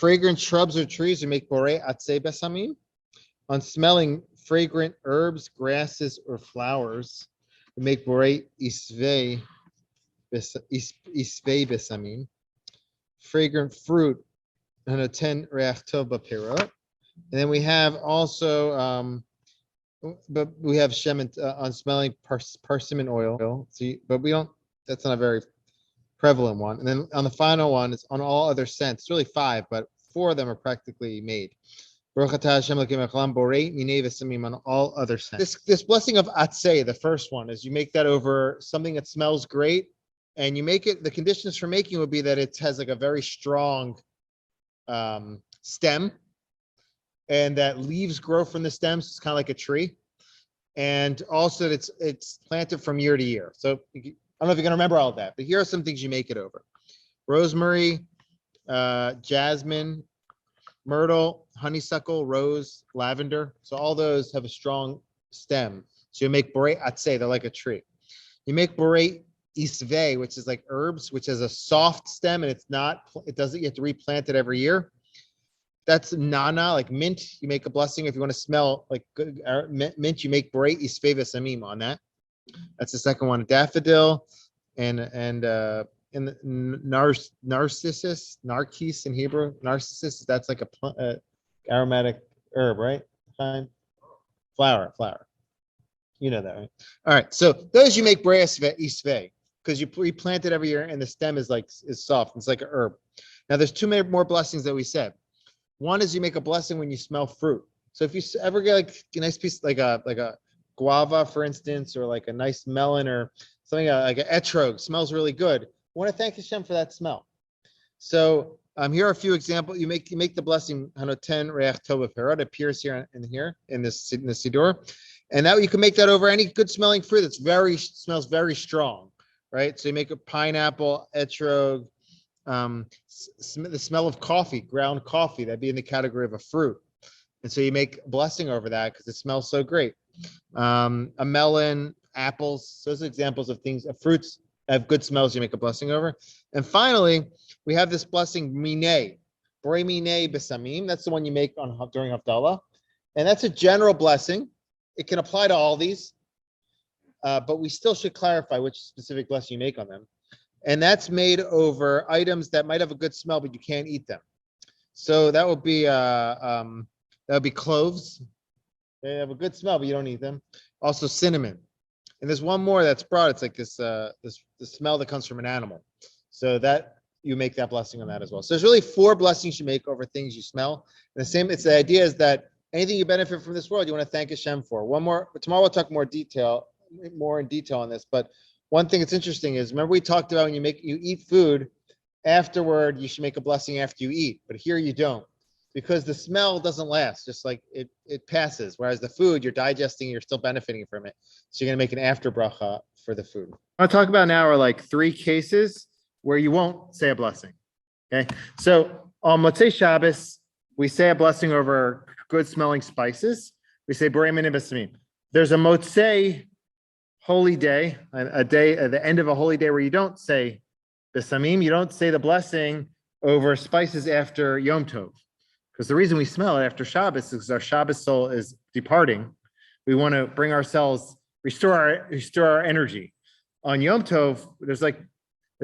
fragrant shrubs or trees, you make borei atzei besamim. On smelling fragrant herbs, grasses, or flowers, you make borei isvei besamim. Fragrant fruit, and 10 reach tov b'pirot. And then we have also, but we have shemen on smelling persimmon oil. See, but we don't. That's not a very prevalent one. And then on the final one, it's on all other scents. It's really 5, but 4 of them are practically made. On all other scents. This blessing of atzei, the first one, is you make that over something that smells great, and you make it. The conditions for making would be that it has like a very strong stem, and that leaves grow from the stems. It's kind of like a tree, and also it's planted from year to year. So I don't know if you're gonna remember all of that, but here are some things you make it over: rosemary, jasmine, myrtle, honeysuckle, rose, lavender. So all those have a strong stem. So you make borei atzei, they're like a tree. You make borei isvei, which is like herbs, which has a soft stem, and it doesn't, you have to replant it every year. That's nana, like mint. You make a blessing if you want to smell like good mint. You make borei isvei besamim on that. That's the second one. Daffodil and narcissus in Hebrew. Narcissus, that's like a aromatic herb, right? Fine. Flower. You know that, right? All right. So those you make borei isvei because you replant it every year, and the stem is soft. It's like a herb. Now there's 2 more blessings that we said. One is you make a blessing when you smell fruit. So if you ever get like a nice piece, like a guava, for instance, or like a nice melon or something like an etrog, smells really good. I want to thank Hashem for that smell. So here are a few examples. You make the blessing hanoten reach tov b'pirot. It appears here in the siddur, and that you can make that over any good smelling fruit that's smells very strong, right? So you make a pineapple, etrog. The smell of coffee, ground coffee, that'd be in the category of a fruit, and so you make a blessing over that because it smells so great. A melon, apples, those are examples of things, of fruits that have good smells you make a blessing over. And finally, we have this blessing minei, borei minei besamim. That's the one you make during Havdalah, and that's a general blessing. It can apply to all these, but we still should clarify which specific blessing you make on them. And that's made over items that might have a good smell, but you can't eat them. So that would be cloves. They have a good smell, but you don't eat them. Also cinnamon. And there's one more that's brought. It's like this the smell that comes from an animal. So that you make that blessing on that as well. So there's really 4 blessings you make over things you smell. And the idea is that anything you benefit from this world, you want to thank Hashem for. One more. Tomorrow we'll talk more in detail on this, but. One thing that's interesting is, remember we talked about when you eat food, afterward you should make a blessing after you eat, but here you don't, because the smell doesn't last, just like it passes, whereas the food, you're digesting, you're still benefiting from it. So you're going to make an after bracha for the food. I want to talk about now are like 3 cases where you won't say a blessing. Okay, so on Motzei Shabbos, we say a blessing over good smelling spices. We say borei minei besamim. There's a Motzei holy day, a day at the end of a holy day where you don't say besamim, you don't say the blessing over spices after Yom Tov. Because the reason we smell it after Shabbos is because our Shabbos soul is departing. We want to bring ourselves, restore our energy. On Yom Tov, there's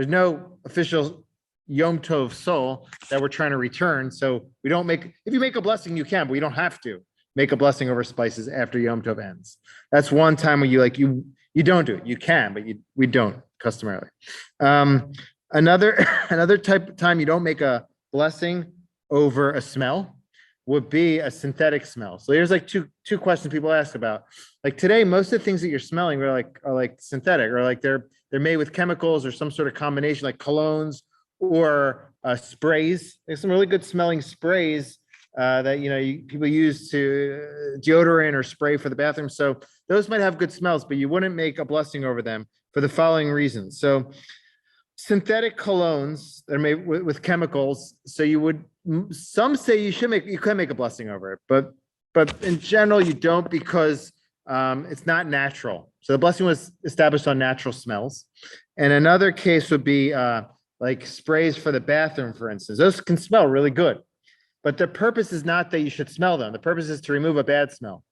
no official Yom Tov soul that we're trying to return. So we don't if you make a blessing, you can, but we don't have to make a blessing over spices after Yom Tov ends. That's one time where you don't do it. You can, but we don't customarily. Another type of time you don't make a blessing over a smell would be a synthetic smell. So here's like two questions people ask about. Like today, most of the things that you're smelling are like synthetic, or like they're made with chemicals or some sort of combination, like colognes or sprays. There's some really good smelling sprays that people use to deodorant or spray for the bathroom. So those might have good smells, but you wouldn't make a blessing over them for the following reasons. So synthetic colognes that are made with chemicals. So some say you can make a blessing over it, but in general you don't, because it's not natural. So the blessing was established on natural smells. And another case would be like sprays for the bathroom, for instance. Those can smell really good. but the purpose is not that you should smell them. The purpose is to remove a bad smell.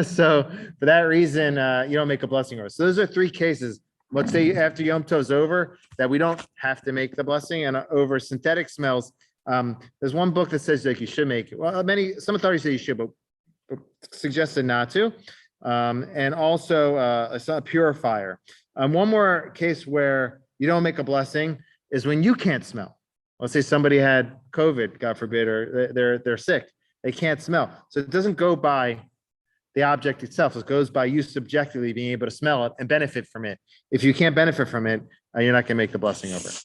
So for that reason, you don't make a blessing over. So those are three cases. Let's say after Yom Tov's over, that we don't have to make the blessing, and over synthetic smells. There's one book that says like you should make it. Well, some authorities say you should, but suggested not to. And also a purifier. One more case where you don't make a blessing is when you can't smell. Let's say somebody had COVID, God forbid, or they're sick. They can't smell. So it doesn't go by the object itself. It goes by you subjectively being able to smell it and benefit from it. If you can't benefit from it, you're not going to make the blessing over it.